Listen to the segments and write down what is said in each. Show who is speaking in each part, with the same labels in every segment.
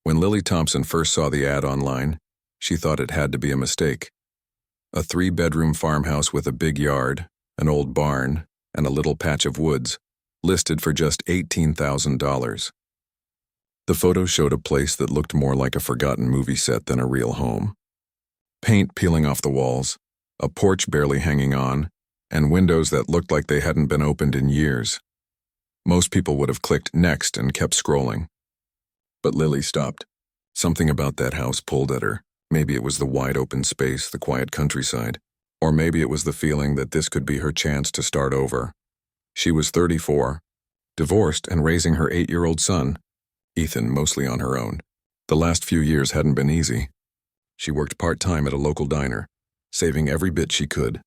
Speaker 1: When Lily Thompson first saw the ad online, she thought it had to be a mistake. A 3-bedroom farmhouse with a big yard, an old barn, and a little patch of woods, listed for just $18,000. The photo showed a place that looked more like a forgotten movie set than a real home. Paint peeling off the walls, a porch barely hanging on, and windows that looked like they hadn't been opened in years. Most people would have clicked next and kept scrolling. But Lily stopped. Something about that house pulled at her. Maybe it was the wide open space, the quiet countryside, or maybe it was the feeling that this could be her chance to start over. She was 34, divorced and raising her 8-year-old son, Ethan, mostly on her own. The last few years hadn't been easy. She worked part-time at a local diner, saving every bit she could.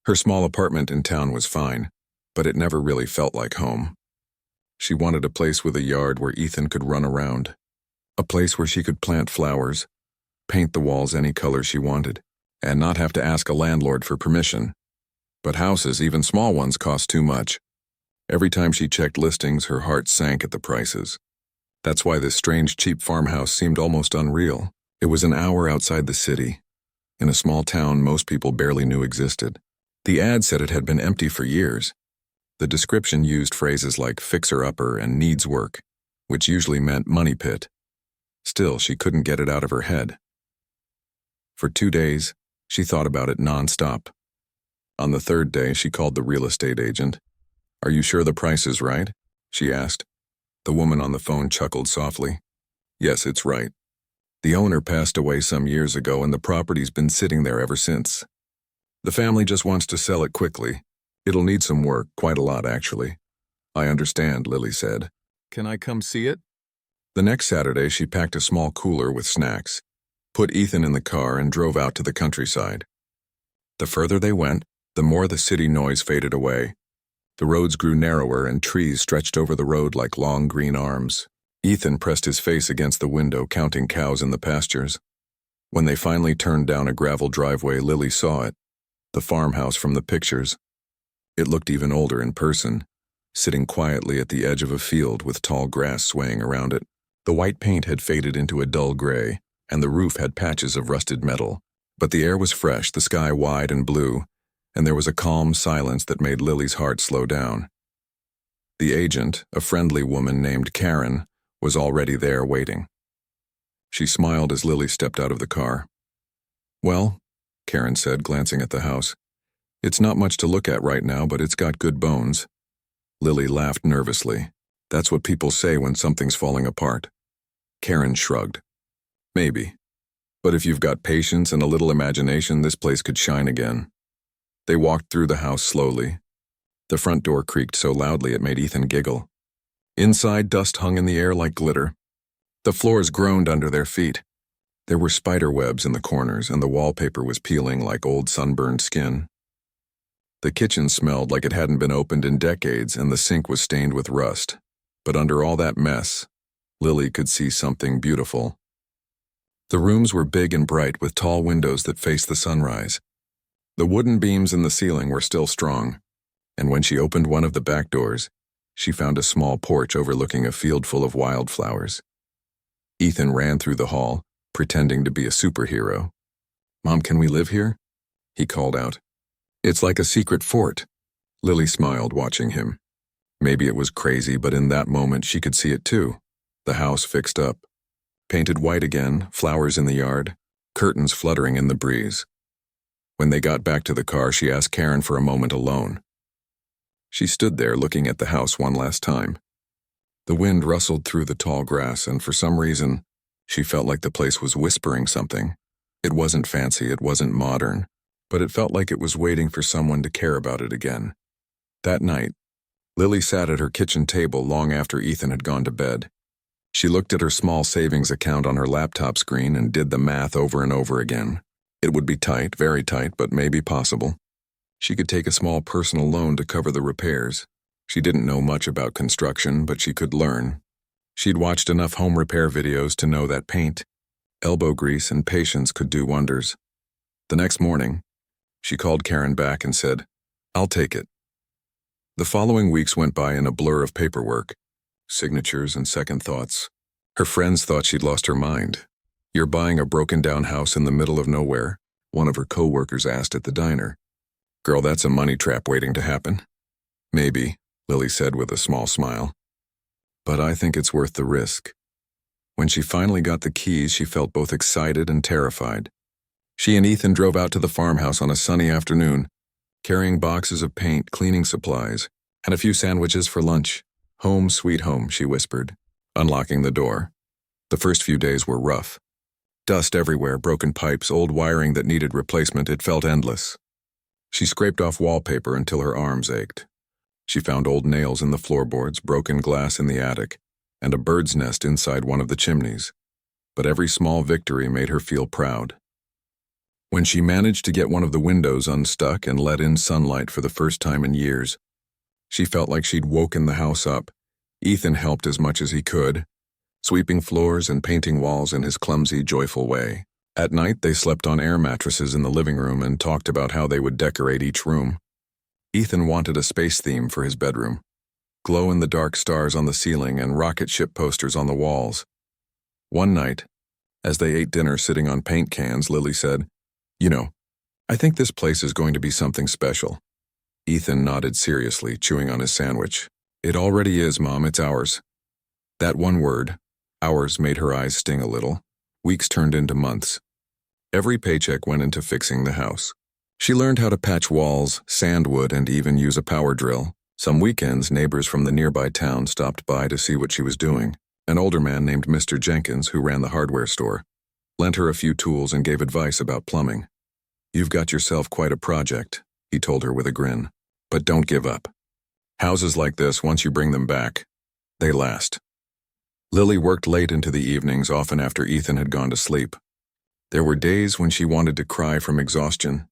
Speaker 1: Her small apartment in town was fine, but it never really felt like home. She wanted a place with a yard where Ethan could run around, a place where she could plant flowers, paint the walls any color she wanted, and not have to ask a landlord for permission. But houses, even small ones, cost too much. Every time she checked listings, her heart sank at the prices. That's why this strange cheap farmhouse seemed almost unreal. It was an hour outside the city, in a small town most people barely knew existed. The ad said it had been empty for years. The description used phrases like fixer-upper and needs work, which usually meant money pit. Still, she couldn't get it out of her head. For 2 days, she thought about it nonstop. On the 3rd day, she called the real estate agent. "Are you sure the price is right?" she asked. The woman on the phone chuckled softly. "Yes, it's right. The owner passed away some years ago and the property's been sitting there ever since. The family just wants to sell it quickly. It'll need some work, quite a lot actually." "I understand," Lily said. "Can I come see it?" The next Saturday, she packed a small cooler with snacks, put Ethan in the car, and drove out to the countryside. The further they went, the more the city noise faded away. The roads grew narrower and trees stretched over the road like long green arms. Ethan pressed his face against the window, counting cows in the pastures. When they finally turned down a gravel driveway, Lily saw it, the farmhouse from the pictures. It looked even older in person, sitting quietly at the edge of a field with tall grass swaying around it. The white paint had faded into a dull gray, and the roof had patches of rusted metal. But the air was fresh, the sky wide and blue, and there was a calm silence that made Lily's heart slow down. The agent, a friendly woman named Karen, was already there waiting. She smiled as Lily stepped out of the car. "Well," Karen said, glancing at the house, "it's not much to look at right now, but it's got good bones." Lily laughed nervously. "That's what people say when something's falling apart." Karen shrugged. "Maybe. But if you've got patience and a little imagination, this place could shine again." They walked through the house slowly. The front door creaked so loudly it made Ethan giggle. Inside, dust hung in the air like glitter. The floors groaned under their feet. There were spider webs in the corners, and the wallpaper was peeling like old sunburned skin. The kitchen smelled like it hadn't been opened in decades, and the sink was stained with rust. But under all that mess, Lily could see something beautiful. The rooms were big and bright with tall windows that faced the sunrise. The wooden beams in the ceiling were still strong, and when she opened one of the back doors, she found a small porch overlooking a field full of wildflowers. Ethan ran through the hall, pretending to be a superhero. "Mom, can we live here?" he called out. "It's like a secret fort." Lily smiled, watching him. Maybe it was crazy, but in that moment she could see it too. The house fixed up, painted white again, flowers in the yard, curtains fluttering in the breeze. When they got back to the car, she asked Karen for a moment alone. She stood there looking at the house one last time. The wind rustled through the tall grass, and for some reason, she felt like the place was whispering something. It wasn't fancy, it wasn't modern, but it felt like it was waiting for someone to care about it again. That night, Lily sat at her kitchen table long after Ethan had gone to bed. She looked at her small savings account on her laptop screen and did the math over and over again. It would be tight, very tight, but maybe possible. She could take a small personal loan to cover the repairs. She didn't know much about construction, but she could learn. She'd watched enough home repair videos to know that paint, elbow grease, and patience could do wonders. The next morning, she called Karen back and said, "I'll take it." The following weeks went by in a blur of paperwork, signatures and second thoughts. Her friends thought she'd lost her mind. "You're buying a broken-down house in the middle of nowhere?" one of her co-workers asked at the diner. "Girl, that's a money trap waiting to happen." "Maybe," Lily said with a small smile. "But I think it's worth the risk." When she finally got the keys, she felt both excited and terrified. She and Ethan drove out to the farmhouse on a sunny afternoon, carrying boxes of paint, cleaning supplies, and a few sandwiches for lunch. "Home, sweet home," she whispered, unlocking the door. The first few days were rough. Dust everywhere, broken pipes, old wiring that needed replacement. It felt endless. She scraped off wallpaper until her arms ached. She found old nails in the floorboards, broken glass in the attic, and a bird's nest inside one of the chimneys. But every small victory made her feel proud. When she managed to get one of the windows unstuck and let in sunlight for the first time in years, she felt like she'd woken the house up. Ethan helped as much as he could, sweeping floors and painting walls in his clumsy, joyful way. At night, they slept on air mattresses in the living room and talked about how they would decorate each room. Ethan wanted a space theme for his bedroom: glow-in-the-dark stars on the ceiling and rocket ship posters on the walls. One night, as they ate dinner sitting on paint cans, Lily said, "You know, I think this place is going to be something special." Ethan nodded seriously, chewing on his sandwich. "It already is, Mom. It's ours." That one word, ours, made her eyes sting a little. Weeks turned into months. Every paycheck went into fixing the house. She learned how to patch walls, sand wood, and even use a power drill. Some weekends, neighbors from the nearby town stopped by to see what she was doing. An older man named Mr. Jenkins, who ran the hardware store, lent her a few tools and gave advice about plumbing. "You've got yourself quite a project," he told her with a grin. "But don't give up. Houses like this, once you bring them back, they last." Lily worked late into the evenings, often after Ethan had gone to sleep. There were days when she wanted to cry from exhaustion,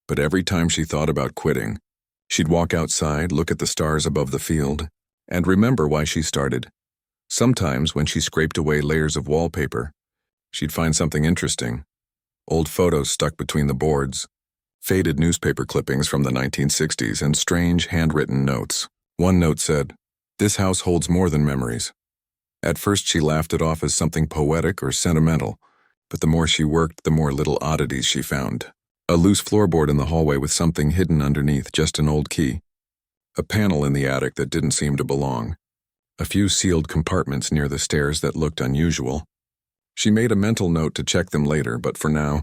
Speaker 1: but every time she thought about quitting, she'd walk outside, look at the stars above the field, and remember why she started. Sometimes, when she scraped away layers of wallpaper, she'd find something interesting: old photos stuck between the boards, faded newspaper clippings from the 1960s, and strange handwritten notes. One note said, "This house holds more than memories." At first she laughed it off as something poetic or sentimental, but the more she worked, the more little oddities she found. A loose floorboard in the hallway with something hidden underneath, just an old key. A panel in the attic that didn't seem to belong. A few sealed compartments near the stairs that looked unusual. She made a mental note to check them later, but for now,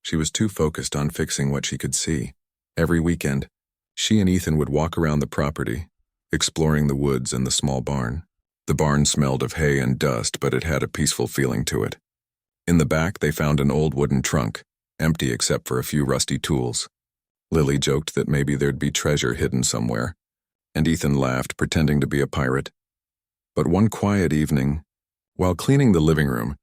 Speaker 1: she was too focused on fixing what she could see. Every weekend, she and Ethan would walk around the property, exploring the woods and the small barn. The barn smelled of hay and dust, but it had a peaceful feeling to it. In the back, they found an old wooden trunk, empty except for a few rusty tools. Lily joked that maybe there'd be treasure hidden somewhere, and Ethan laughed, pretending to be a pirate. But one quiet evening, while cleaning the living room,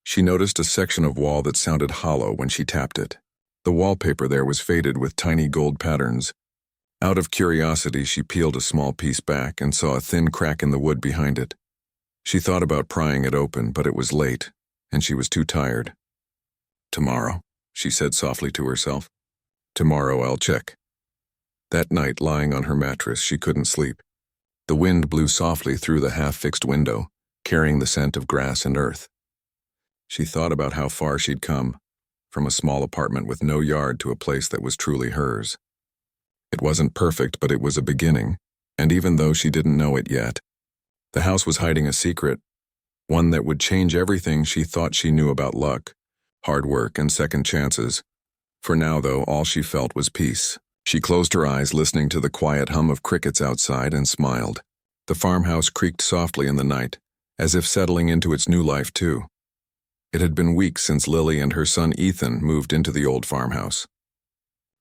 Speaker 1: she noticed a section of wall that sounded hollow when she tapped it. The wallpaper there was faded with tiny gold patterns. Out of curiosity, she peeled a small piece back and saw a thin crack in the wood behind it. She thought about prying it open, but it was late, and she was too tired. "Tomorrow," she said softly to herself. "Tomorrow I'll check." That night, lying on her mattress, she couldn't sleep. The wind blew softly through the half-fixed window, carrying the scent of grass and earth. She thought about how far she'd come, from a small apartment with no yard to a place that was truly hers. It wasn't perfect, but it was a beginning, and even though she didn't know it yet, the house was hiding a secret, one that would change everything she thought she knew about luck, hard work, and second chances. For now, though, all she felt was peace. She closed her eyes, listening to the quiet hum of crickets outside, and smiled. The farmhouse creaked softly in the night, as if settling into its new life too. It had been weeks since Lily and her son Ethan moved into the old farmhouse.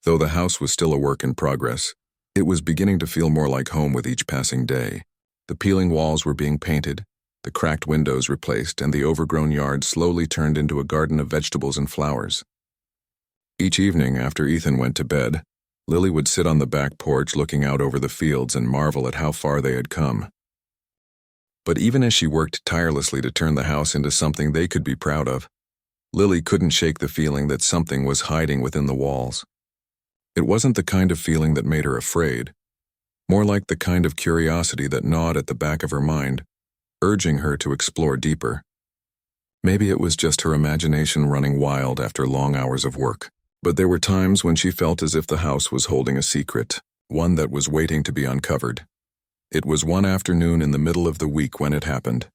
Speaker 1: Though the house was still a work in progress, it was beginning to feel more like home with each passing day. The peeling walls were being painted, the cracked windows replaced, and the overgrown yard slowly turned into a garden of vegetables and flowers. Each evening after Ethan went to bed, Lily would sit on the back porch looking out over the fields and marvel at how far they had come. But even as she worked tirelessly to turn the house into something they could be proud of, Lily couldn't shake the feeling that something was hiding within the walls. It wasn't the kind of feeling that made her afraid, more like the kind of curiosity that gnawed at the back of her mind, urging her to explore deeper. Maybe it was just her imagination running wild after long hours of work. But there were times when she felt as if the house was holding a secret, one that was waiting to be uncovered. It was one afternoon in the middle of the week when it happened.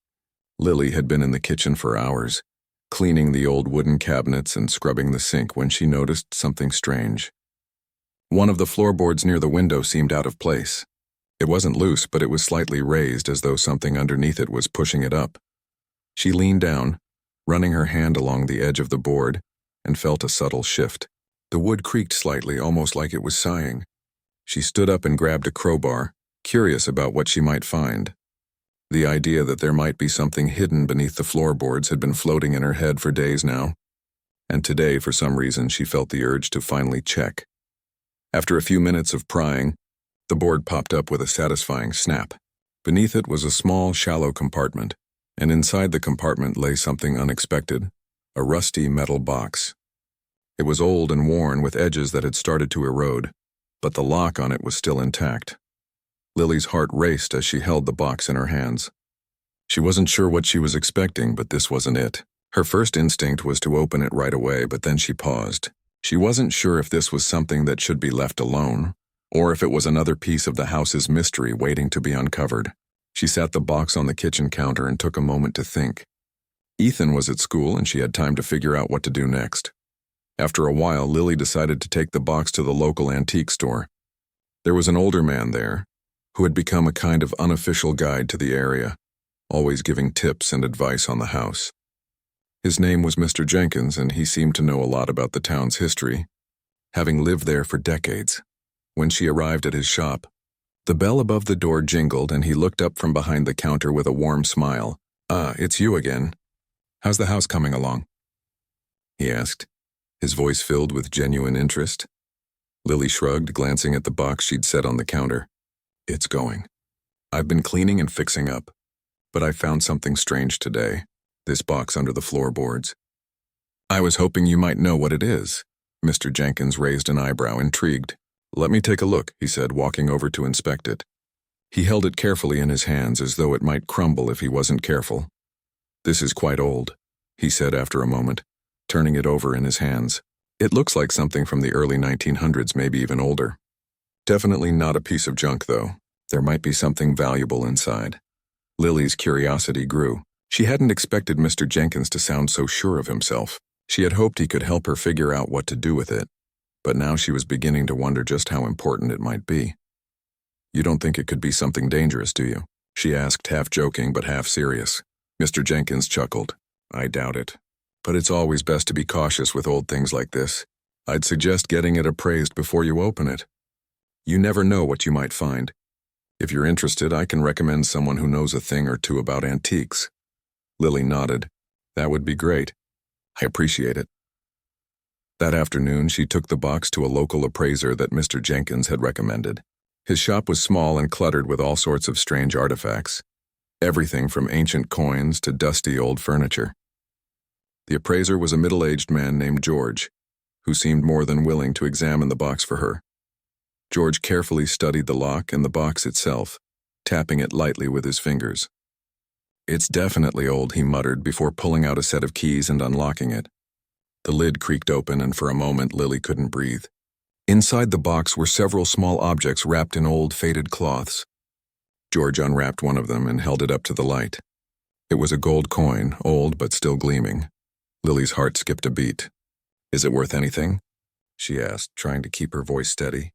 Speaker 1: Lily had been in the kitchen for hours, cleaning the old wooden cabinets and scrubbing the sink when she noticed something strange. One of the floorboards near the window seemed out of place. It wasn't loose, but it was slightly raised as though something underneath it was pushing it up. She leaned down, running her hand along the edge of the board, and felt a subtle shift. The wood creaked slightly, almost like it was sighing. She stood up and grabbed a crowbar, curious about what she might find. The idea that there might be something hidden beneath the floorboards had been floating in her head for days now, and today, for some reason, she felt the urge to finally check. After a few minutes of prying, the board popped up with a satisfying snap. Beneath it was a small, shallow compartment, and inside the compartment lay something unexpected, a rusty metal box. It was old and worn with edges that had started to erode, but the lock on it was still intact. Lily's heart raced as she held the box in her hands. She wasn't sure what she was expecting, but this wasn't it. Her first instinct was to open it right away, but then she paused. She wasn't sure if this was something that should be left alone, or if it was another piece of the house's mystery waiting to be uncovered. She sat the box on the kitchen counter and took a moment to think. Ethan was at school and she had time to figure out what to do next. After a while, Lily decided to take the box to the local antique store. There was an older man there, who had become a kind of unofficial guide to the area, always giving tips and advice on the house. His name was Mr. Jenkins, and he seemed to know a lot about the town's history, having lived there for decades. When she arrived at his shop, the bell above the door jingled and he looked up from behind the counter with a warm smile. "Ah, it's you again. How's the house coming along?" he asked, his voice filled with genuine interest. Lily shrugged, glancing at the box she'd set on the counter. "It's going. I've been cleaning and fixing up, but I found something strange today, this box under the floorboards." "I was hoping you might know what it is." Mr. Jenkins raised an eyebrow, intrigued. "Let me take a look," he said, walking over to inspect it. He held it carefully in his hands as though it might crumble if he wasn't careful. "This is quite old," he said after a moment, turning it over in his hands. "It looks like something from the early 1900s, maybe even older. Definitely not a piece of junk, though. There might be something valuable inside." Lily's curiosity grew. She hadn't expected Mr. Jenkins to sound so sure of himself. She had hoped he could help her figure out what to do with it, but now she was beginning to wonder just how important it might be. "You don't think it could be something dangerous, do you?" she asked, half joking but half serious. Mr. Jenkins chuckled. "I doubt it. But it's always best to be cautious with old things like this. I'd suggest getting it appraised before you open it. You never know what you might find. If you're interested, I can recommend someone who knows a thing or two about antiques." Lily nodded. "That would be great. I appreciate it." That afternoon, she took the box to a local appraiser that Mr. Jenkins had recommended. His shop was small and cluttered with all sorts of strange artifacts, everything from ancient coins to dusty old furniture. The appraiser was a middle-aged man named George, who seemed more than willing to examine the box for her. George carefully studied the lock and the box itself, tapping it lightly with his fingers. "It's definitely old," he muttered before pulling out a set of keys and unlocking it. The lid creaked open, and for a moment Lily couldn't breathe. Inside the box were several small objects wrapped in old, faded cloths. George unwrapped one of them and held it up to the light. It was a gold coin, old but still gleaming. Lily's heart skipped a beat. "Is it worth anything?" she asked, trying to keep her voice steady.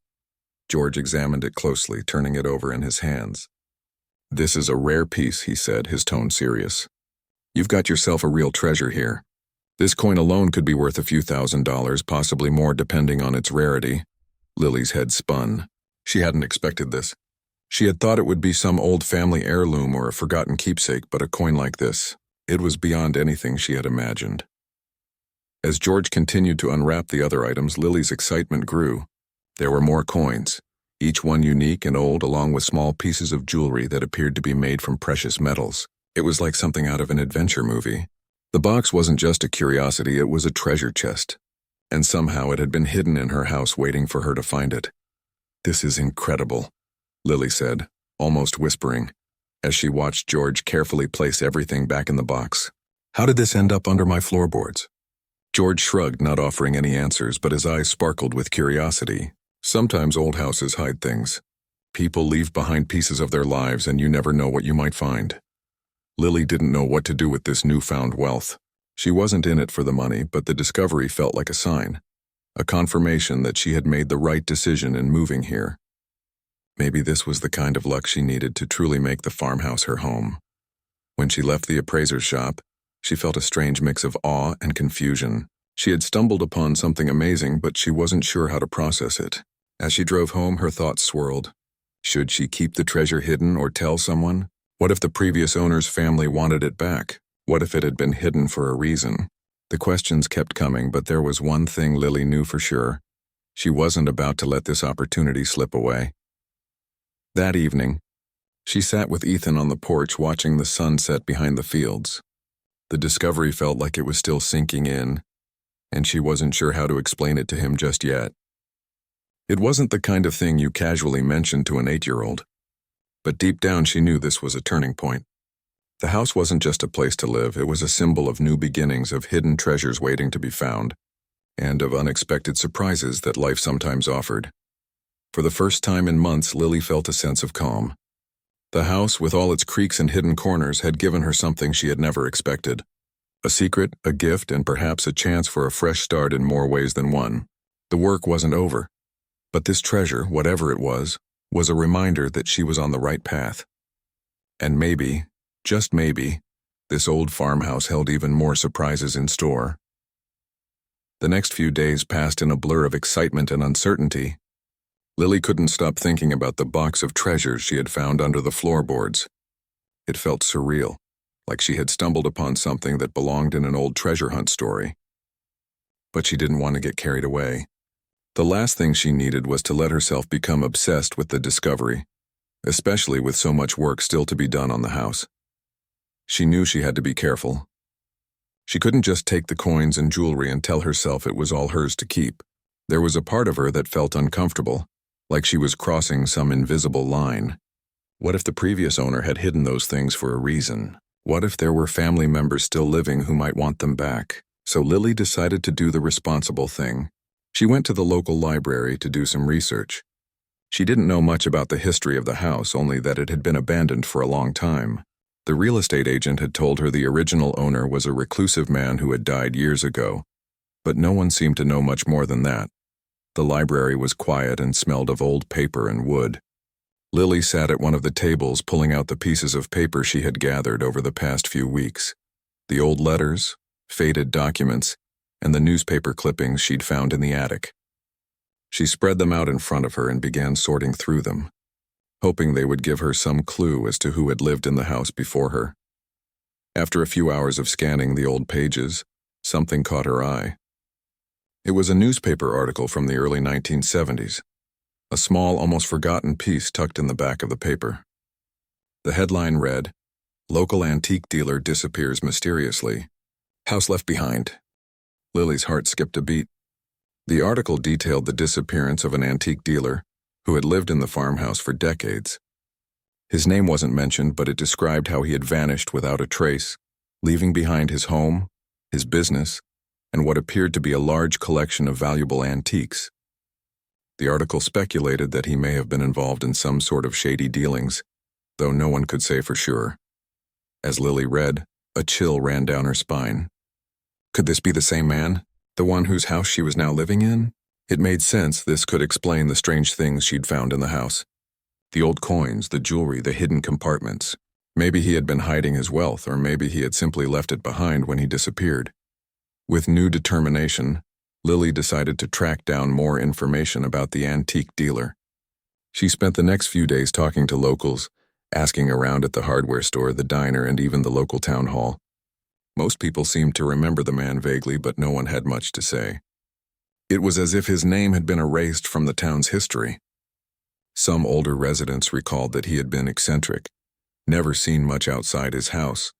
Speaker 1: George examined it closely, turning it over in his hands. "This is a rare piece," he said, his tone serious. "You've got yourself a real treasure here. This coin alone could be worth a few $1,000s, possibly more depending on its rarity." Lily's head spun. She hadn't expected this. She had thought it would be some old family heirloom or a forgotten keepsake, but a coin like this, it was beyond anything she had imagined. As George continued to unwrap the other items, Lily's excitement grew. There were more coins, each one unique and old, along with small pieces of jewelry that appeared to be made from precious metals. It was like something out of an adventure movie. The box wasn't just a curiosity, it was a treasure chest. And somehow it had been hidden in her house waiting for her to find it. "This is incredible," Lily said, almost whispering, as she watched George carefully place everything back in the box. How did this end up under my floorboards? George shrugged, not offering any answers, but his eyes sparkled with curiosity. Sometimes old houses hide things. People leave behind pieces of their lives, and you never know what you might find. Lily didn't know what to do with this newfound wealth. She wasn't in it for the money, but the discovery felt like a sign, a confirmation that she had made the right decision in moving here. Maybe this was the kind of luck she needed to truly make the farmhouse her home. When she left the appraiser's shop, she felt a strange mix of awe and confusion. She had stumbled upon something amazing, but she wasn't sure how to process it. As she drove home, her thoughts swirled. Should she keep the treasure hidden or tell someone? What if the previous owner's family wanted it back? What if it had been hidden for a reason? The questions kept coming, but there was one thing Lily knew for sure. She wasn't about to let this opportunity slip away. That evening, she sat with Ethan on the porch watching the sun set behind the fields. The discovery felt like it was still sinking in, and she wasn't sure how to explain it to him just yet. It wasn't the kind of thing you casually mention to an 8-year-old, but deep down she knew this was a turning point. The house wasn't just a place to live, it was a symbol of new beginnings, of hidden treasures waiting to be found, and of unexpected surprises that life sometimes offered. For the first time in months, Lily felt a sense of calm. The house, with all its creaks and hidden corners, had given her something she had never expected. A secret, a gift, and perhaps a chance for a fresh start in more ways than one. The work wasn't over, but this treasure, whatever it was a reminder that she was on the right path. And maybe, just maybe, this old farmhouse held even more surprises in store. The next few days passed in a blur of excitement and uncertainty. Lily couldn't stop thinking about the box of treasures she had found under the floorboards. It felt surreal, like she had stumbled upon something that belonged in an old treasure hunt story. But she didn't want to get carried away. The last thing she needed was to let herself become obsessed with the discovery, especially with so much work still to be done on the house. She knew she had to be careful. She couldn't just take the coins and jewelry and tell herself it was all hers to keep. There was a part of her that felt uncomfortable, like she was crossing some invisible line. What if the previous owner had hidden those things for a reason? What if there were family members still living who might want them back? So Lily decided to do the responsible thing. She went to the local library to do some research. She didn't know much about the history of the house, only that it had been abandoned for a long time. The real estate agent had told her the original owner was a reclusive man who had died years ago, but no one seemed to know much more than that. The library was quiet and smelled of old paper and wood. Lily sat at one of the tables, pulling out the pieces of paper she had gathered over the past few weeks. The old letters, faded documents, and the newspaper clippings she'd found in the attic. She spread them out in front of her and began sorting through them, hoping they would give her some clue as to who had lived in the house before her. After a few hours of scanning the old pages, something caught her eye. It was a newspaper article from the early 1970s, a small, almost forgotten piece tucked in the back of the paper. The headline read, "Local antique dealer disappears mysteriously. House left behind." Lily's heart skipped a beat. The article detailed the disappearance of an antique dealer who had lived in the farmhouse for decades. His name wasn't mentioned, but it described how he had vanished without a trace, leaving behind his home, his business, and what appeared to be a large collection of valuable antiques. The article speculated that he may have been involved in some sort of shady dealings, though no one could say for sure. As Lily read, a chill ran down her spine. Could this be the same man? The one whose house she was now living in? It made sense. This could explain the strange things she'd found in the house. The old coins, the jewelry, the hidden compartments. Maybe he had been hiding his wealth, or maybe he had simply left it behind when he disappeared. With new determination, Lily decided to track down more information about the antique dealer. She spent the next few days talking to locals, asking around at the hardware store, the diner, and even the local town hall. Most people seemed to remember the man vaguely, but no one had much to say. It was as if his name had been erased from the town's history. Some older residents recalled that he had been eccentric, never seen much outside his house,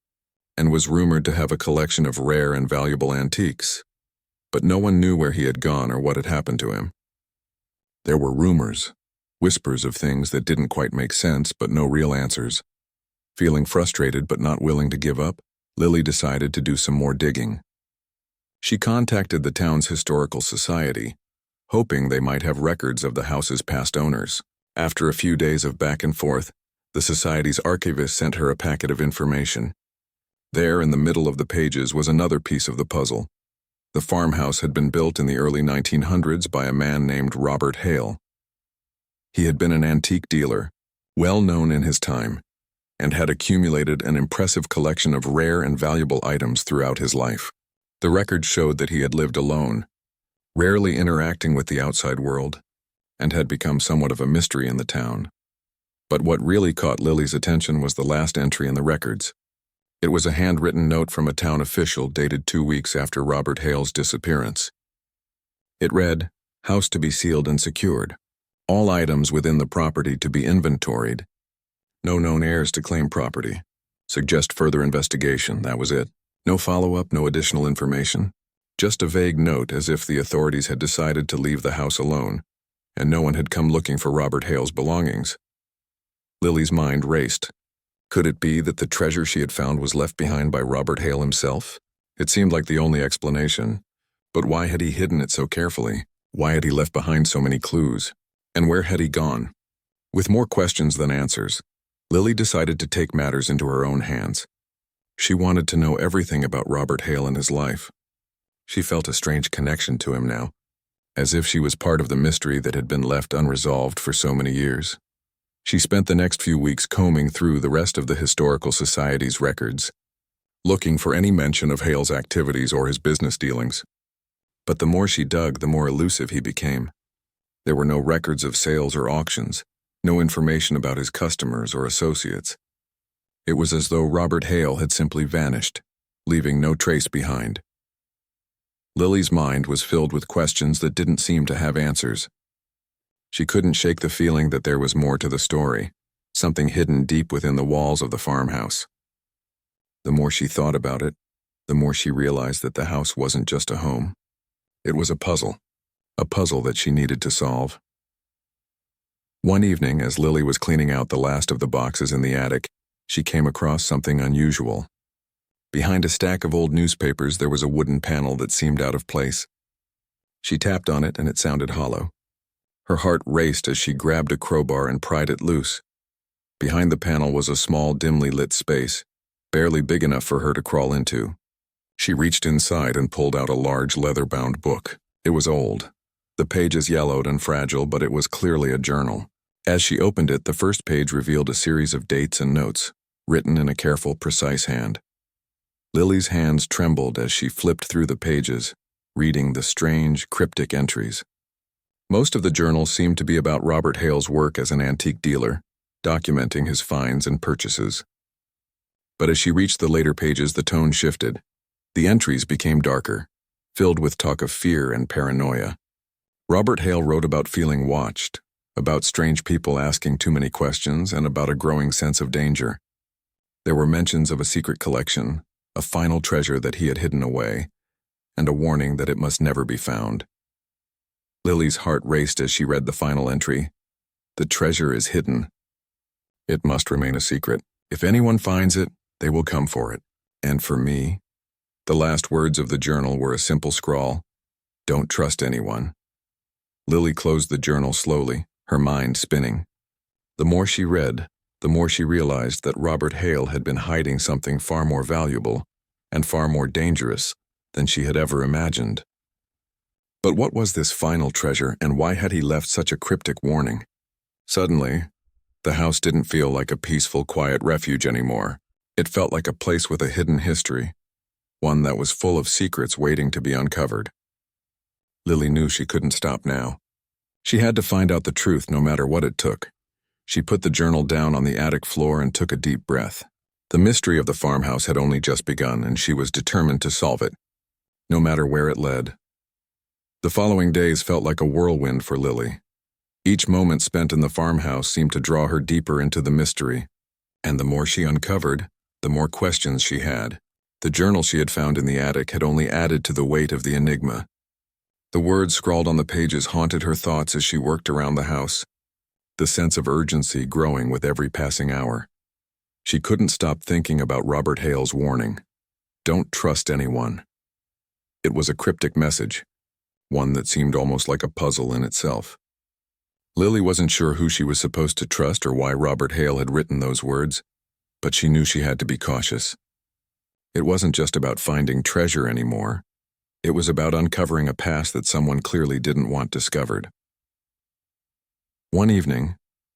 Speaker 1: and was rumored to have a collection of rare and valuable antiques. But no one knew where he had gone or what had happened to him. There were rumors, whispers of things that didn't quite make sense, but no real answers. Feeling frustrated but not willing to give up, Lily decided to do some more digging. She contacted the town's historical society, hoping they might have records of the house's past owners. After a few days of back and forth, the society's archivist sent her a packet of information. There, in the middle of the pages, was another piece of the puzzle. The farmhouse had been built in the early 1900s by a man named Robert Hale. He had been an antique dealer, well known in his time, and had accumulated an impressive collection of rare and valuable items throughout his life. The records showed that he had lived alone, rarely interacting with the outside world, and had become somewhat of a mystery in the town. But what really caught Lily's attention was the last entry in the records. It was a handwritten note from a town official dated 2 weeks after Robert Hale's disappearance. It read, "House to be sealed and secured. All items within the property to be inventoried. No known heirs to claim property. Suggest further investigation." That was it. No follow-up, no additional information. Just a vague note, as if the authorities had decided to leave the house alone, and no one had come looking for Robert Hale's belongings. Lily's mind raced. Could it be that the treasure she had found was left behind by Robert Hale himself? It seemed like the only explanation. But why had he hidden it so carefully? Why had he left behind so many clues? And where had he gone? With more questions than answers, Lily decided to take matters into her own hands. She wanted to know everything about Robert Hale and his life. She felt a strange connection to him now, as if she was part of the mystery that had been left unresolved for so many years. She spent the next few weeks combing through the rest of the Historical Society's records, looking for any mention of Hale's activities or his business dealings. But the more she dug, the more elusive he became. There were no records of sales or auctions, no information about his customers or associates. It was as though Robert Hale had simply vanished, leaving no trace behind. Lily's mind was filled with questions that didn't seem to have answers. She couldn't shake the feeling that there was more to the story, something hidden deep within the walls of the farmhouse. The more she thought about it, the more she realized that the house wasn't just a home. It was a puzzle that she needed to solve. One evening, as Lily was cleaning out the last of the boxes in the attic, she came across something unusual. Behind a stack of old newspapers, there was a wooden panel that seemed out of place. She tapped on it and it sounded hollow. Her heart raced as she grabbed a crowbar and pried it loose. Behind the panel was a small, dimly lit space, barely big enough for her to crawl into. She reached inside and pulled out a large leather-bound book. It was old. The pages yellowed and fragile, but it was clearly a journal. As she opened it, the first page revealed a series of dates and notes, written in a careful, precise hand. Lily's hands trembled as she flipped through the pages, reading the strange, cryptic entries. Most of the journals seemed to be about Robert Hale's work as an antique dealer, documenting his finds and purchases. But as she reached the later pages, the tone shifted. The entries became darker, filled with talk of fear and paranoia. Robert Hale wrote about feeling watched, about strange people asking too many questions, and about a growing sense of danger. There were mentions of a secret collection, a final treasure that he had hidden away, and a warning that it must never be found. Lily's heart raced as she read the final entry. The treasure is hidden. It must remain a secret. If anyone finds it, they will come for it. And for me, the last words of the journal were a simple scrawl, "Don't trust anyone." Lily closed the journal slowly, her mind spinning. The more she read, the more she realized that Robert Hale had been hiding something far more valuable and far more dangerous than she had ever imagined. But what was this final treasure, and why had he left such a cryptic warning? Suddenly, the house didn't feel like a peaceful, quiet refuge anymore. It felt like a place with a hidden history, one that was full of secrets waiting to be uncovered. Lily knew she couldn't stop now. She had to find out the truth no matter what it took. She put the journal down on the attic floor and took a deep breath. The mystery of the farmhouse had only just begun, and she was determined to solve it, no matter where it led. The following days felt like a whirlwind for Lily. Each moment spent in the farmhouse seemed to draw her deeper into the mystery, and the more she uncovered, the more questions she had. The journal she had found in the attic had only added to the weight of the enigma. The words scrawled on the pages haunted her thoughts as she worked around the house, the sense of urgency growing with every passing hour. She couldn't stop thinking about Robert Hale's warning, Don't trust anyone. It was a cryptic message, one that seemed almost like a puzzle in itself. Lily wasn't sure who she was supposed to trust or why Robert Hale had written those words, but she knew she had to be cautious. It wasn't just about finding treasure anymore. It was about uncovering a past that someone clearly didn't want discovered. One evening,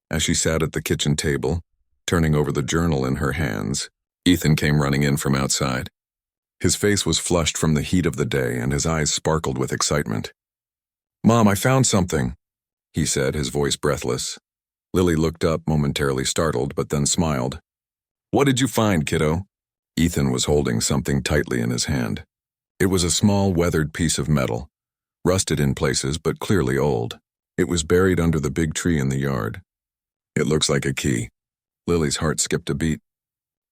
Speaker 1: as she sat at the kitchen table, turning over the journal in her hands, Ethan came running in from outside. His face was flushed from the heat of the day, and his eyes sparkled with excitement. "Mom, I found something," he said, his voice breathless. Lily looked up, momentarily startled, but then smiled. "What did you find, kiddo?" Ethan was holding something tightly in his hand. It was a small, weathered piece of metal, rusted in places but clearly old. It was buried under the big tree in the yard. "It looks like a key." Lily's heart skipped a beat.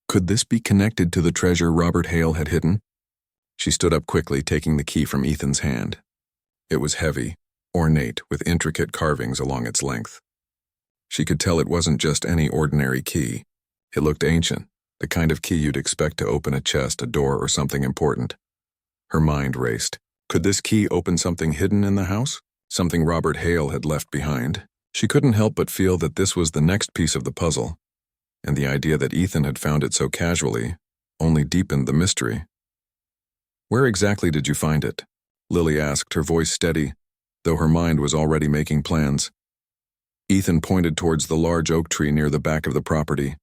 Speaker 1: Could this be connected to the treasure Robert Hale had hidden? She stood up quickly, taking the key from Ethan's hand. It was heavy, ornate, with intricate carvings along its length. She could tell it wasn't just any ordinary key. It looked ancient, the kind of key you'd expect to open a chest, a door, or something important. Her mind raced. Could this key open something hidden in the house? Something Robert Hale had left behind? She couldn't help but feel that this was the next piece of the puzzle, and the idea that Ethan had found it so casually only deepened the mystery. "Where exactly did you find it?" Lily asked, her voice steady, though her mind was already making plans. Ethan pointed towards the large oak tree near the back of the property.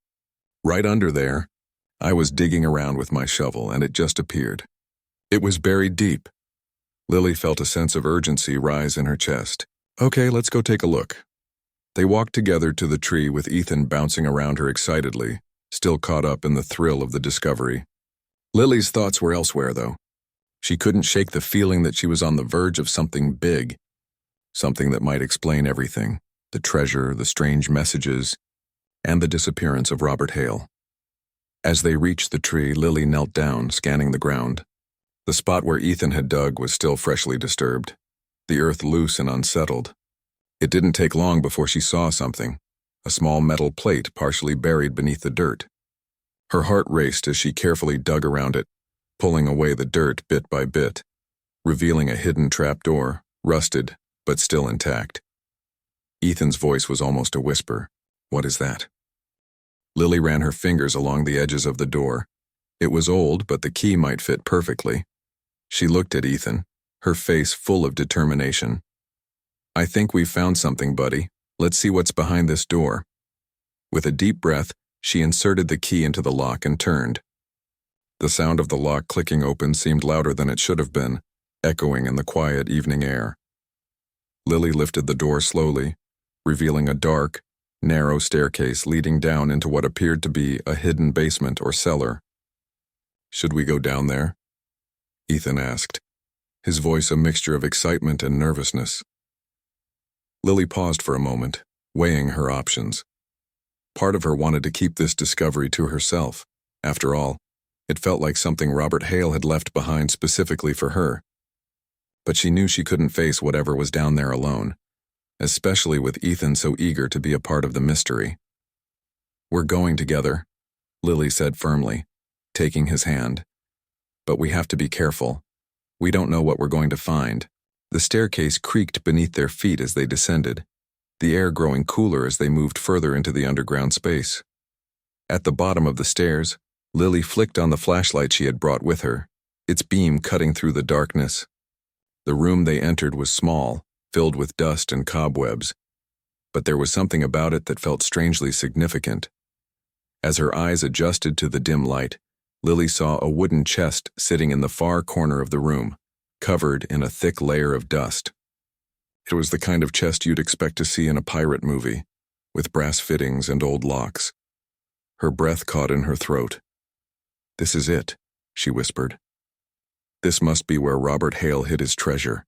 Speaker 1: "Right under there. I was digging around with my shovel, and it just appeared. It was buried deep." Lily felt a sense of urgency rise in her chest. "Okay, let's go take a look." They walked together to the tree, with Ethan bouncing around her excitedly, still caught up in the thrill of the discovery. Lily's thoughts were elsewhere, though. She couldn't shake the feeling that she was on the verge of something big, something that might explain everything: the treasure, the strange messages, and the disappearance of Robert Hale. As they reached the tree, Lily knelt down, scanning the ground. The spot where Ethan had dug was still freshly disturbed, the earth loose and unsettled. It didn't take long before she saw something, a small metal plate partially buried beneath the dirt. Her heart raced as she carefully dug around it, pulling away the dirt bit by bit, revealing a hidden trapdoor, rusted but still intact. Ethan's voice was almost a whisper. "What is that?" Lily ran her fingers along the edges of the door. It was old, but the key might fit perfectly. She looked at Ethan, her face full of determination. "I think we've found something, buddy. Let's see what's behind this door." With a deep breath, she inserted the key into the lock and turned. The sound of the lock clicking open seemed louder than it should have been, echoing in the quiet evening air. Lily lifted the door slowly, revealing a dark, narrow staircase leading down into what appeared to be a hidden basement or cellar. "Should we go down there?" Ethan asked, his voice a mixture of excitement and nervousness. Lily paused for a moment, weighing her options. Part of her wanted to keep this discovery to herself. After all, it felt like something Robert Hale had left behind specifically for her. But she knew she couldn't face whatever was down there alone, especially with Ethan so eager to be a part of the mystery. "We're going together," Lily said firmly, taking his hand. "But we have to be careful. We don't know what we're going to find." The staircase creaked beneath their feet as they descended, the air growing cooler as they moved further into the underground space. At the bottom of the stairs, Lily flicked on the flashlight she had brought with her, its beam cutting through the darkness. The room they entered was small, filled with dust and cobwebs, but there was something about it that felt strangely significant. As her eyes adjusted to the dim light, Lily saw a wooden chest sitting in the far corner of the room, covered in a thick layer of dust. It was the kind of chest you'd expect to see in a pirate movie, with brass fittings and old locks. Her breath caught in her throat. "This is it," she whispered. "This must be where Robert Hale hid his treasure."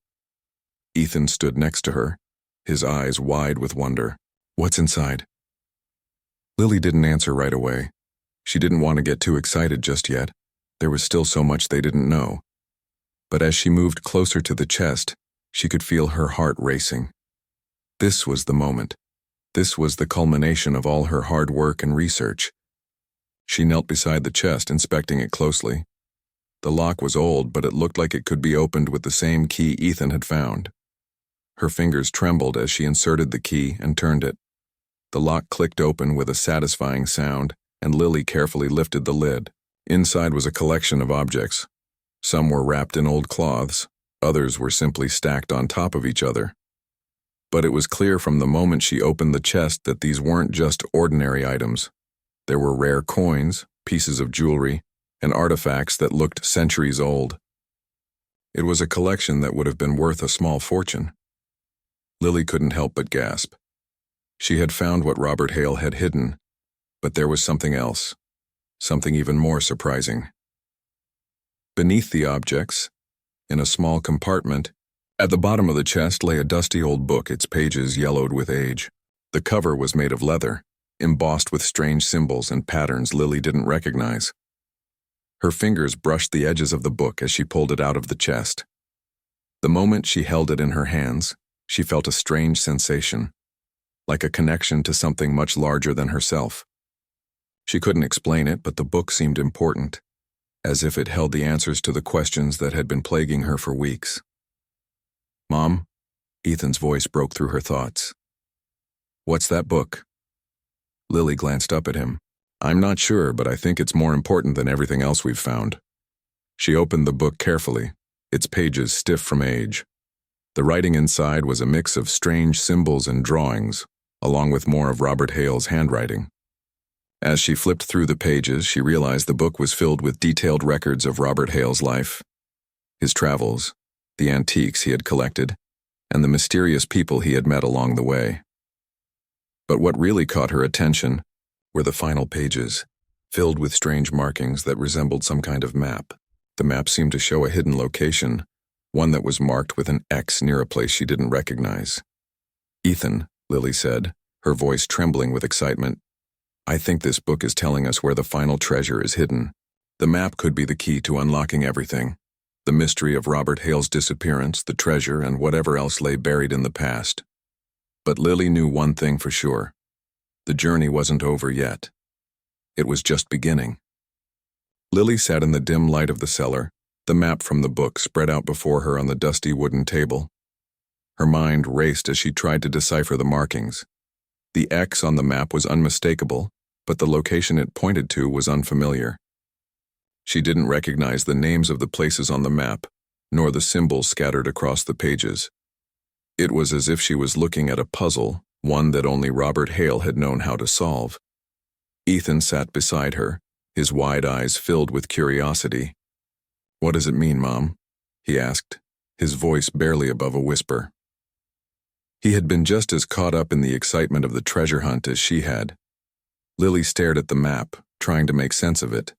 Speaker 1: Ethan stood next to her, his eyes wide with wonder. "What's inside?" Lily didn't answer right away. She didn't want to get too excited just yet. There was still so much they didn't know. But as she moved closer to the chest, she could feel her heart racing. This was the moment. This was the culmination of all her hard work and research. She knelt beside the chest, inspecting it closely. The lock was old, but it looked like it could be opened with the same key Ethan had found. Her fingers trembled as she inserted the key and turned it. The lock clicked open with a satisfying sound, and Lily carefully lifted the lid. Inside was a collection of objects. Some were wrapped in old cloths, others were simply stacked on top of each other. But it was clear from the moment she opened the chest that these weren't just ordinary items. There were rare coins, pieces of jewelry, and artifacts that looked centuries old. It was a collection that would have been worth a small fortune. Lily couldn't help but gasp. She had found what Robert Hale had hidden, but there was something else, something even more surprising. Beneath the objects, in a small compartment, at the bottom of the chest lay a dusty old book, its pages yellowed with age. The cover was made of leather, embossed with strange symbols and patterns Lily didn't recognize. Her fingers brushed the edges of the book as she pulled it out of the chest. The moment she held it in her hands, she felt a strange sensation, like a connection to something much larger than herself. She couldn't explain it, but the book seemed important, as if it held the answers to the questions that had been plaguing her for weeks. "Mom?" Ethan's voice broke through her thoughts. "What's that book?" Lily glanced up at him. "I'm not sure, but I think it's more important than everything else we've found." She opened the book carefully, its pages stiff from age. The writing inside was a mix of strange symbols and drawings, along with more of Robert Hale's handwriting. As she flipped through the pages, she realized the book was filled with detailed records of Robert Hale's life, his travels, the antiques he had collected, and the mysterious people he had met along the way. But what really caught her attention were the final pages, filled with strange markings that resembled some kind of map. The map seemed to show a hidden location, one that was marked with an X near a place she didn't recognize. "Ethan," Lily said, her voice trembling with excitement, "I think this book is telling us where the final treasure is hidden. The map could be the key to unlocking everything. The mystery of Robert Hale's disappearance, the treasure, and whatever else lay buried in the past." But Lily knew one thing for sure. The journey wasn't over yet. It was just beginning. Lily sat in the dim light of the cellar, the map from the book spread out before her on the dusty wooden table. Her mind raced as she tried to decipher the markings. The X on the map was unmistakable, but the location it pointed to was unfamiliar. She didn't recognize the names of the places on the map, nor the symbols scattered across the pages. It was as if she was looking at a puzzle, one that only Robert Hale had known how to solve. Ethan sat beside her, his wide eyes filled with curiosity. "What does it mean, Mom?" he asked, his voice barely above a whisper. He had been just as caught up in the excitement of the treasure hunt as she had. Lily stared at the map, trying to make sense of it.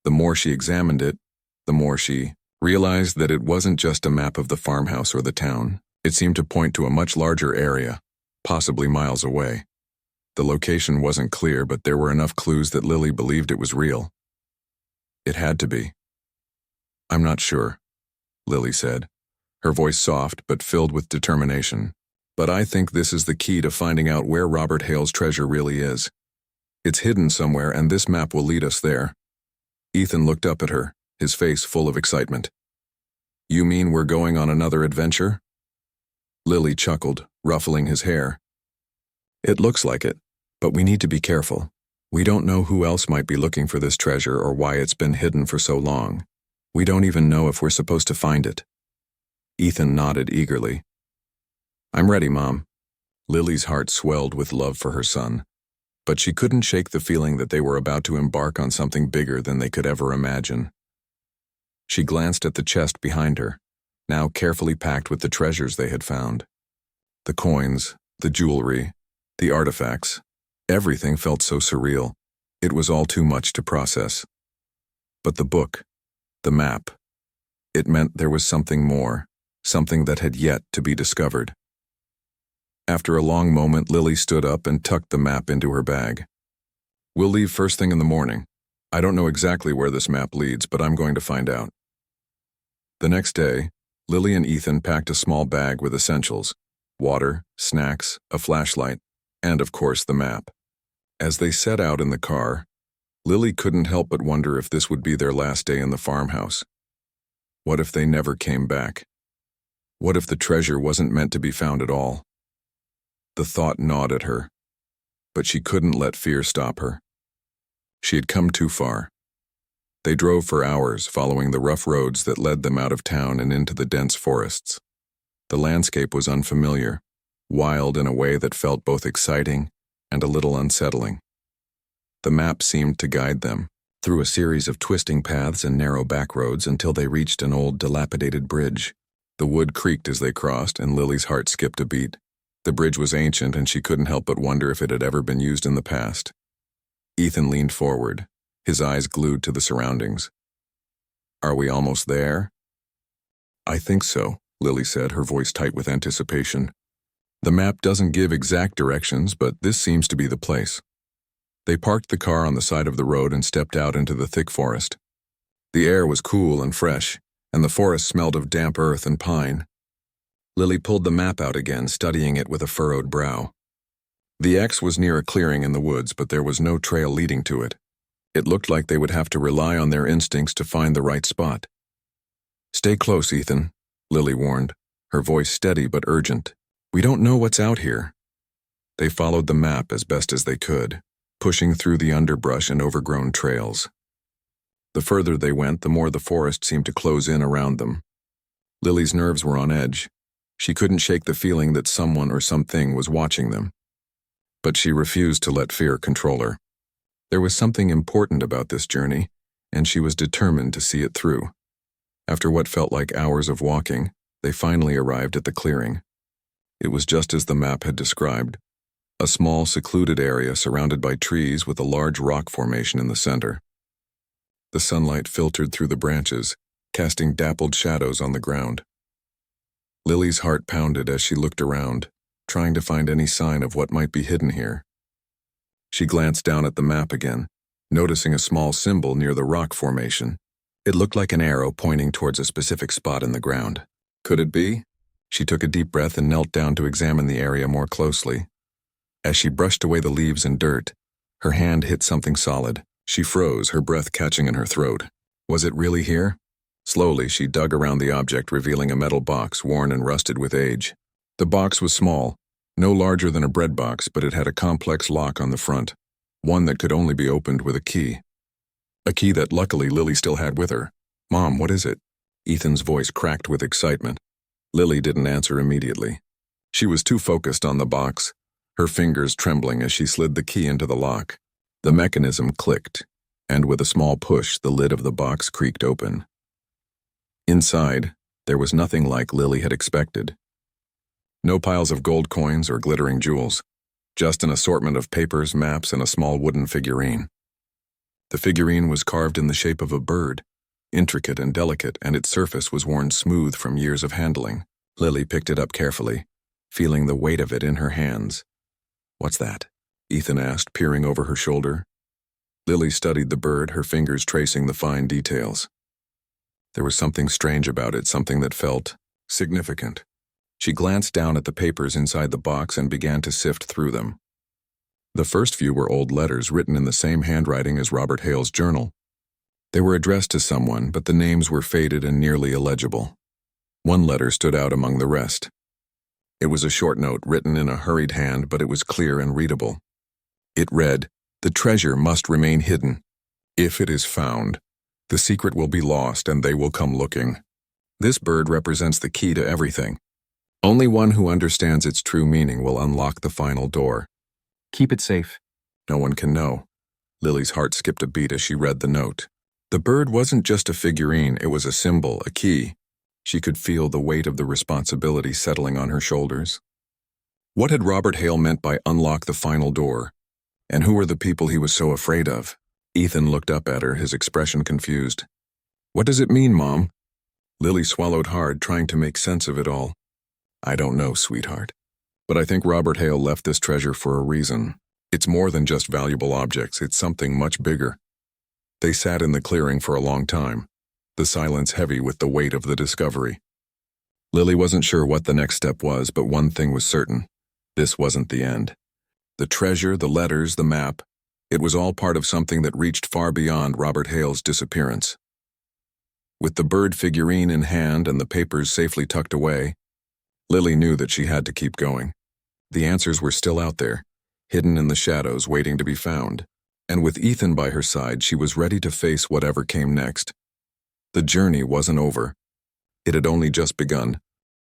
Speaker 1: The more she examined it, the more she realized that it wasn't just a map of the farmhouse or the town. It seemed to point to a much larger area, possibly miles away. The location wasn't clear, but there were enough clues that Lily believed it was real. It had to be. "I'm not sure," Lily said, her voice soft but filled with determination. "But I think this is the key to finding out where Robert Hale's treasure really is. It's hidden somewhere, and this map will lead us there." Ethan looked up at her, his face full of excitement. "You mean we're going on another adventure?" Lily chuckled, ruffling his hair. "It looks like it, but we need to be careful. We don't know who else might be looking for this treasure or why it's been hidden for so long. We don't even know if we're supposed to find it." Ethan nodded eagerly. "I'm ready, Mom." Lily's heart swelled with love for her son, but she couldn't shake the feeling that they were about to embark on something bigger than they could ever imagine. She glanced at the chest behind her, now carefully packed with the treasures they had found. The coins, the jewelry, the artifacts, everything felt so surreal. It was all too much to process. But the book, the map, it meant there was something more, something that had yet to be discovered. After a long moment, Lily stood up and tucked the map into her bag. "We'll leave first thing in the morning. I don't know exactly where this map leads, but I'm going to find out." The next day, Lily and Ethan packed a small bag with essentials: water, snacks, a flashlight, and of course the map. As they set out in the car, Lily couldn't help but wonder if this would be their last day in the farmhouse. What if they never came back? What if the treasure wasn't meant to be found at all? The thought gnawed at her, but she couldn't let fear stop her. She had come too far. They drove for hours, following the rough roads that led them out of town and into the dense forests. The landscape was unfamiliar, wild in a way that felt both exciting and a little unsettling. The map seemed to guide them through a series of twisting paths and narrow back roads until they reached an old, dilapidated bridge. The wood creaked as they crossed, and Lily's heart skipped a beat. The bridge was ancient, and she couldn't help but wonder if it had ever been used in the past. Ethan leaned forward, his eyes glued to the surroundings. "Are we almost there?" "I think so," Lily said, her voice tight with anticipation. "The map doesn't give exact directions, but this seems to be the place." They parked the car on the side of the road and stepped out into the thick forest. The air was cool and fresh, and the forest smelled of damp earth and pine. Lily pulled the map out again, studying it with a furrowed brow. The X was near a clearing in the woods, but there was no trail leading to it. It looked like they would have to rely on their instincts to find the right spot. "Stay close, Ethan," Lily warned, her voice steady but urgent. "We don't know what's out here." They followed the map as best as they could, pushing through the underbrush and overgrown trails. The further they went, the more the forest seemed to close in around them. Lily's nerves were on edge. She couldn't shake the feeling that someone or something was watching them. But she refused to let fear control her. There was something important about this journey, and she was determined to see it through. After what felt like hours of walking, they finally arrived at the clearing. It was just as the map had described. A small, secluded area surrounded by trees with a large rock formation in the center. The sunlight filtered through the branches, casting dappled shadows on the ground. Lily's heart pounded as she looked around, trying to find any sign of what might be hidden here. She glanced down at the map again, noticing a small symbol near the rock formation. It looked like an arrow pointing towards a specific spot in the ground. Could it be? She took a deep breath and knelt down to examine the area more closely. As she brushed away the leaves and dirt, her hand hit something solid. She froze, her breath catching in her throat. Was it really here? Slowly, she dug around the object, revealing a metal box worn and rusted with age. The box was small, no larger than a bread box, but it had a complex lock on the front, one that could only be opened with a key. A key that luckily Lily still had with her. "Mom, what is it?" Ethan's voice cracked with excitement. Lily didn't answer immediately. She was too focused on the box, her fingers trembling as she slid the key into the lock. The mechanism clicked, and with a small push, the lid of the box creaked open. Inside, there was nothing like Lily had expected. No piles of gold coins or glittering jewels, just an assortment of papers, maps, and a small wooden figurine. The figurine was carved in the shape of a bird, intricate and delicate, and its surface was worn smooth from years of handling. Lily picked it up carefully, feeling the weight of it in her hands. "What's that?" Ethan asked, peering over her shoulder. Lily studied the bird, her fingers tracing the fine details. There was something strange about it, something that felt significant. She glanced down at the papers inside the box and began to sift through them. The first few were old letters written in the same handwriting as Robert Hale's journal. They were addressed to someone, but the names were faded and nearly illegible. One letter stood out among the rest. It was a short note written in a hurried hand, but it was clear and readable. It read, "The treasure must remain hidden. If it is found, the secret will be lost and they will come looking. This bird represents the key to everything. Only one who understands its true meaning will unlock the final door. Keep it safe. No one can know." Lily's heart skipped a beat as she read the note. The bird wasn't just a figurine, it was a symbol, a key. She could feel the weight of the responsibility settling on her shoulders. What had Robert Hale meant by unlock the final door? And who were the people he was so afraid of? Ethan looked up at her, his expression confused. "What does it mean, Mom?" Lily swallowed hard, trying to make sense of it all. "I don't know, sweetheart. But I think Robert Hale left this treasure for a reason. It's more than just valuable objects, it's something much bigger." They sat in the clearing for a long time, the silence heavy with the weight of the discovery. Lily wasn't sure what the next step was, but one thing was certain. This wasn't the end. The treasure, the letters, the map, it was all part of something that reached far beyond Robert Hale's disappearance. With the bird figurine in hand and the papers safely tucked away, Lily knew that she had to keep going. The answers were still out there, hidden in the shadows, waiting to be found. And with Ethan by her side, she was ready to face whatever came next. The journey wasn't over. It had only just begun.